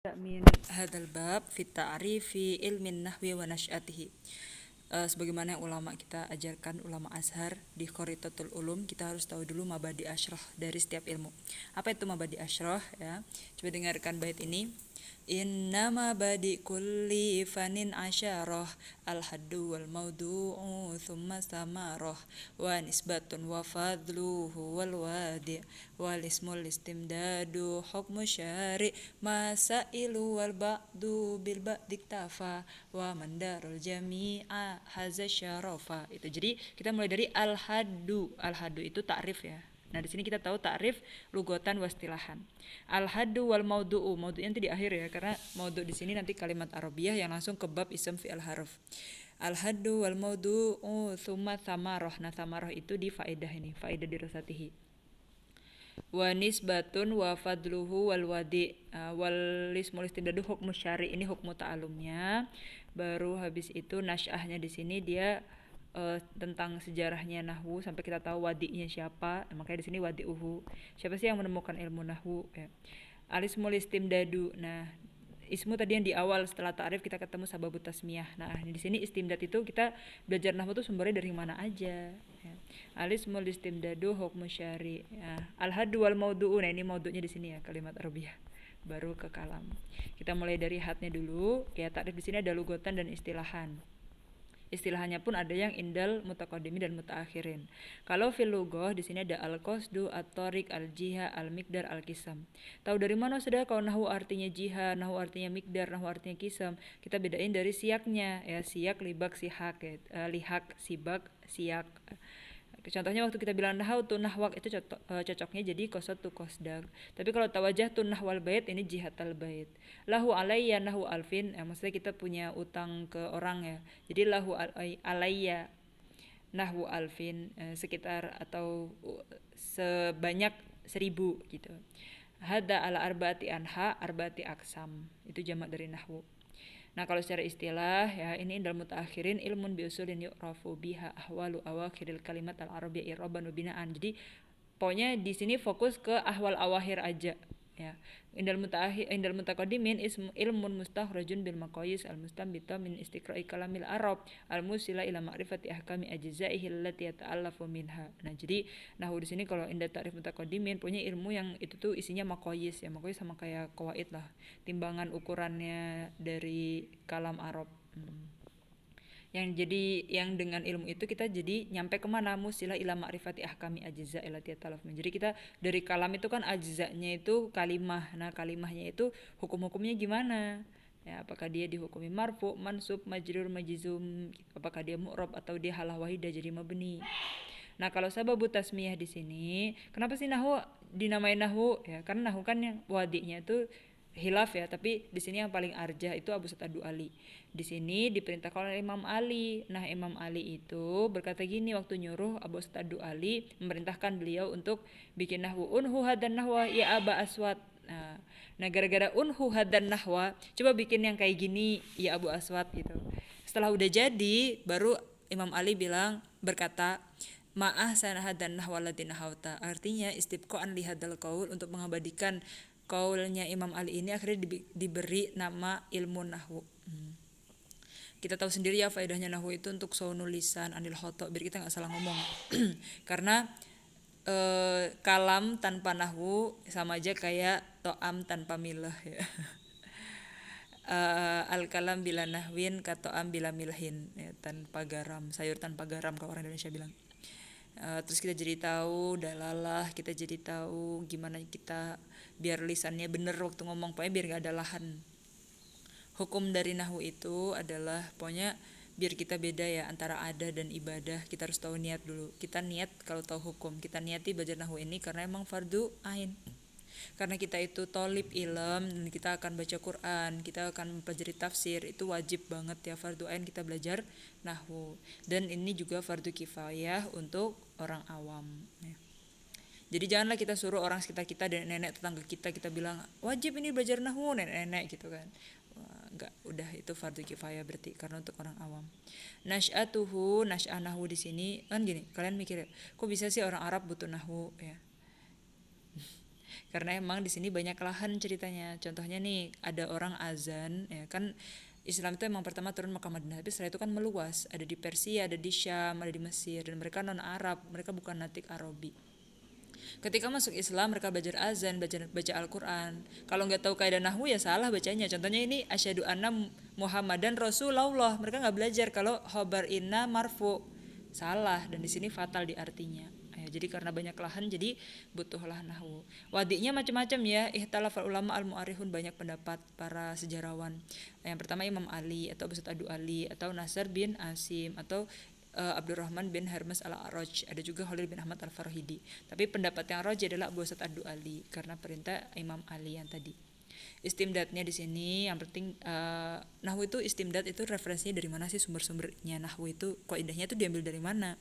Min hadzal bab fi ta'rifi ilmin nahwi wa nasyatihi. Sebagaimana yang ulama kita ajarkan, ulama Azhar di Khoritatul Ulum, kita harus tahu dulu mabadi asyrah dari setiap ilmu. Apa itu mabadi asyrah ya? Coba dengarkan bait ini. Innama badi kulli fanin asyarah al-haddu wal maudu'u thumma samarah wa nisbatun wa fadluhu wal wadi' wal ismul istimdadu hukmu syari' masailu wal ba'du bil ba'diktafa wa mandarul jami'a haza syarafa. Itu jadi kita mulai dari al-haddu. Al-haddu itu ta'rif ya. Nah, di sini kita tahu takrif lugotan wastilahan. Al-haddu wal maudu'u. Maudu'nya nanti di akhir ya, karena maudu' di sini nanti kalimat Arabiyah yang langsung ke bab ism fi'il harf. Al-haddu wal maudu'u tsumma tsamarah. Nah, tsamarah itu di faedah ini, faedah dirasatihi. Wa nisbatun wa fadluhu wal wadi wal ismul istidadu hukmu syari, ini hukmu ta'alumnya. Baru habis itu nasyahnya di sini dia tentang sejarahnya nahwu sampai kita tahu wadinya siapa. Makanya di sini wadiuhu. Siapa sih yang menemukan ilmu nahwu ya. Alismul istimdadu. Nah, ismu tadi yang di awal setelah ta'rif kita ketemu sababut tasmiyah. Nah, di sini istimdad itu kita belajar nahwu itu sumbernya dari mana aja ya. Alismul istimdadu hukmu syari ya. Al-haddu wal maudu'u. Nah, ini maudu'nya di sini ya, kalimat Arabiyah. Baru ke kalam. Kita mulai dari hadnya dulu. Ya, ta'rif di sini ada lugotan dan istilahan. Istilahnya pun ada yang indal mutaqaddimin dan mutaakhirin. Kalau fil lughah di sini ada al-qasdu, at-tariq, al-jiha, al-miqdar, al-qisam. Tahu dari mana sudah kalau nahwu artinya jiha, nahwu artinya miqdar, nahwu artinya qisam? Kita bedain dari siaknya ya, siak, libak, sihak, ya. Lihak, sibak, siak. Contohnya waktu kita bilang nahau tuh nahwak itu cocoknya jadi kosot tuh kosdag. Tapi kalau tawajah tuh nahwal bait ini jihatal bait. Lahu alayya nahu alfin, maksudnya kita punya utang ke orang ya. Jadi lahu alayya nahwu alfin, sekitar atau sebanyak 1.000 gitu. Hada ala arbaati anha arbaati aksam, itu jamak dari nahwu. Nah, kalau secara istilah ya ini indal mutaakhirin ilmun bi usulin yu'rafu biha ahwalu awakhiril kalimat al-arabiyyah i'raban wa binaan. Jadi pokoknya di sini fokus ke ahwal awakhir aja ya. Indal mutaqaddimin ilmun mustakhrajun bil maqayis al mustambita min istiqra'i kalamil arab al musila ila ma'rifati ahkami ajzaihi allati yata'allafu minha. Nah, jadi nahwu di sini kalau inda ta'rif mutaqaddimin punya ilmu yang itu tuh isinya maqayis ya. Maqayis sama kayak qawaid lah, timbangan ukurannya dari kalam Arab. Yang dengan ilmu itu kita jadi nyampe kemana, musilah ila ma'rifati ahkami ajza ilati talaf. Jadi kita dari kalam itu kan ajzanya itu kalimah. Nah, kalimahnya itu hukum-hukumnya gimana ya, apakah dia dihukumi marfu, mansub, majrur, majzum, apakah dia mu'rab atau dia halah wahidah jadi mabni. Nah, kalau sababut tasmiyah di sini, kenapa sih nahwu dinamai nahwu ya? Karena nahwu kan yang wadinya itu hilaf ya, tapi di sini yang paling arjah itu Abu Sa'ad Ad-Du'ali. Di sini diperintahkan oleh Imam Ali. Nah, Imam Ali itu berkata gini waktu nyuruh Abu Sa'ad Ad-Du'ali, memerintahkan beliau untuk bikin nahwu unhu hadan nahwa ya Aba Aswad. Nah, gara-gara unhu hadan nahwa, coba bikin yang kayak gini ya Abu Aswad gitu. Setelah udah jadi, baru Imam Ali bilang berkata, ma'ah sana hadan nahwaladina hauta. Artinya istibqa'an lihadal qaul, untuk mengabadikan kaulnya Imam Ali ini akhirnya diberi nama ilmu nahwu. Kita tahu sendiri ya faedahnya nahwu itu untuk saunul lisan anil khoto, biar kita nggak salah ngomong. Karena kalam tanpa nahwu sama aja kayak to'am tanpa milah ya. Al kalam bila nahwin kato'am bila milhin ya, tanpa garam, sayur tanpa garam kalau orang Indonesia bilang. Terus kita jadi tahu dalalah, kita jadi tahu gimana kita biar lisannya bener waktu ngomong, pokoknya biar gak ada lahan. Hukum dari nahwu itu adalah pokoknya biar kita beda ya antara ada dan ibadah, kita harus tahu niat dulu. Kita niat kalau tahu hukum, kita niati belajar nahwu ini karena emang fardu ain. Karena kita itu tolib ilm dan kita akan baca Quran, kita akan mempelajari tafsir, itu wajib banget ya fardu ain kita belajar nahwu. Dan ini juga fardu kifayah untuk orang awam ya. Jadi janganlah kita suruh orang sekitar kita dan nenek tetangga kita bilang wajib ini belajar nahwu, nenek-nenek gitu kan. Enggak, udah itu fardu kifayah berarti karena untuk orang awam. Nasy'atuhu, nasy'ah nahwu di sini kan gini, kalian mikir kok bisa sih orang Arab butuh nahwu ya? Karena emang di sini banyak lahan ceritanya. Contohnya nih ada orang azan ya kan, Islam itu emang pertama turun Makkah Madinah, tapi setelah itu kan meluas, ada di Persia, ada di Syam, ada di Mesir, dan mereka non Arab, mereka bukan natik Arabi. Ketika masuk Islam mereka belajar azan, baca Al-Quran. Kalau nggak tahu kaidah nahwu ya salah bacanya. Contohnya ini asyhadu anna Muhammadan Rasulullah. Mereka nggak belajar kalau khobar inna marfu. Salah, dan di sini fatal di artinya. Jadi karena banyak lahan jadi butuhlah nahwu. Wadinya macam-macam ya. Ihtalafal ulama al-mu'arrikhun, banyak pendapat para sejarawan. Yang pertama Imam Ali atau Abu Sa'id Ad-Du'ali atau Nasr bin Asim atau Abdurrahman bin Hermes al-A'raj, ada juga Khalil bin Ahmad al-Farhidi. Tapi pendapat yang rajih adalah Abu Sa'id Ad-Du'ali karena perintah Imam Ali yang tadi. Istimdadnya di sini yang penting, nahwu itu istimdad itu referensinya dari mana sih, sumber-sumbernya nahwu itu kaidahnya itu diambil dari mana?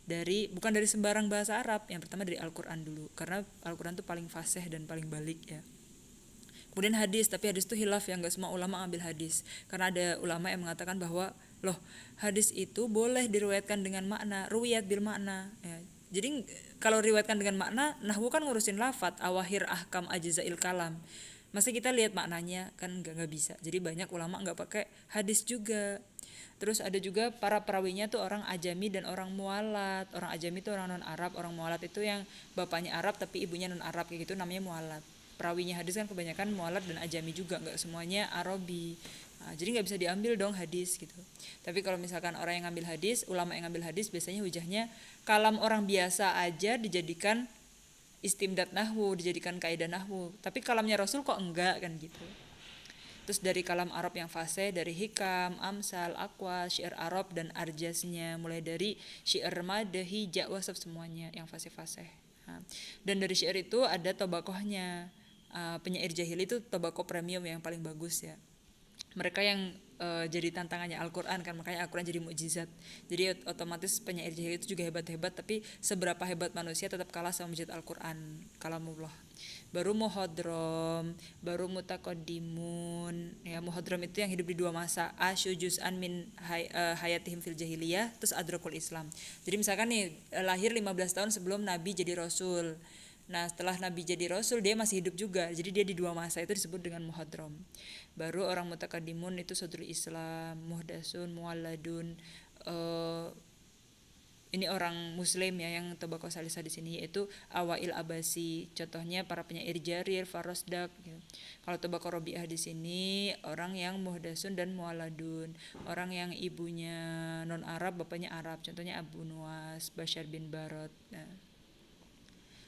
Bukan dari sembarang bahasa Arab. Yang pertama dari Al-Qur'an dulu karena Al-Qur'an itu paling fasih dan paling balik ya. Kemudian hadis, tapi hadis itu hilaf ya, nggak semua ulama ambil hadis. Karena ada ulama yang mengatakan bahwa loh hadis itu boleh diriwayatkan dengan makna, ruwiyat bil makna ya. Jadi kalau riwayatkan dengan makna, nahwu kan ngurusin lafat, awahir ahkam ajzail kalam. Masa kita lihat maknanya kan nggak bisa. Jadi banyak ulama nggak pakai hadis juga. Terus ada juga para perawinya tuh orang ajami dan orang mualat. Orang ajami itu orang non Arab, orang mualat itu yang bapaknya Arab tapi ibunya non Arab, kayak gitu namanya mualat. Perawinya hadis kan kebanyakan mualat dan ajami juga, nggak semuanya Arabi. Nah, jadi nggak bisa diambil dong hadis gitu. Tapi kalau misalkan orang yang ngambil hadis, ulama yang ngambil hadis, biasanya hujahnya kalam orang biasa aja dijadikan istimdad nahwu, dijadikan kaidah nahwu. Tapi kalamnya Rasul kok enggak kan gitu. Terus dari kalam Arab yang fasih, dari hikam, amsal, aqwa, syair Arab dan arjasnya, mulai dari syair mada, hija, wasaf, semuanya yang fasih-fasih. Nah, dan dari syair itu ada tobakohnya. Penyair jahili itu tobako premium yang paling bagus ya. Mereka yang jadi tantangannya Al-Quran kan, makanya Al-Quran jadi mukjizat. Jadi otomatis penyair jahili itu juga hebat-hebat, tapi seberapa hebat manusia tetap kalah sama mukjizat Al-Quran, kalamullah. Baru muhadrom, baru mutaqaddimun ya. Muhadrom itu yang hidup di dua masa, asyujuz'an min hayatihim fil jahiliyah, terus adrakul Islam. Jadi misalkan nih lahir 15 tahun sebelum Nabi jadi Rasul. Nah setelah Nabi jadi Rasul dia masih hidup juga, jadi dia di dua masa itu disebut dengan muhadrom. Baru orang mutakadimun itu sadrul Islam, muhdasun, mualladun. Ini orang Muslim ya yang tobako salisa di sini, yaitu awail abasi. Contohnya para penyair Jarir, Farosdak. Gitu. Kalau tobako Robiah di sini orang yang muhdasun dan mualladun, orang yang ibunya non Arab, bapaknya Arab. Contohnya Abu Nuwas, Bashar bin Barot. Nah,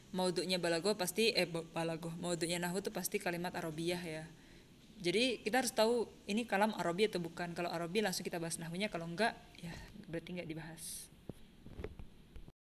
maudu'nya maudu'nya nahwu itu pasti kalimat Arabiyah ya. Jadi kita harus tahu ini kalam Arabi atau bukan. Kalau Arabi langsung kita bahas nahwunya, kalau enggak ya berarti enggak dibahas.